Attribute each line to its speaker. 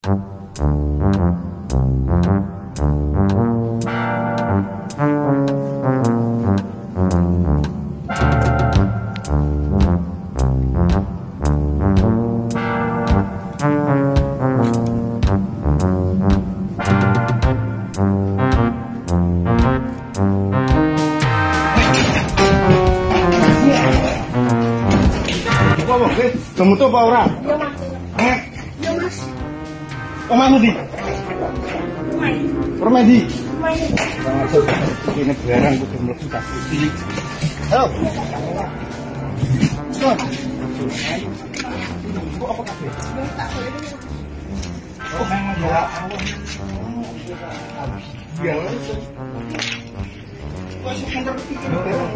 Speaker 1: Kamu tuh apa orang?
Speaker 2: Iya mas. Iya mas.
Speaker 1: Omahmu di? Permedi. Ini barang kudu mlebu tas iki. Ayo. Stop. Kok apa kabeh? Oh, memang ya. Ya. Kok sing ngerti iki barang.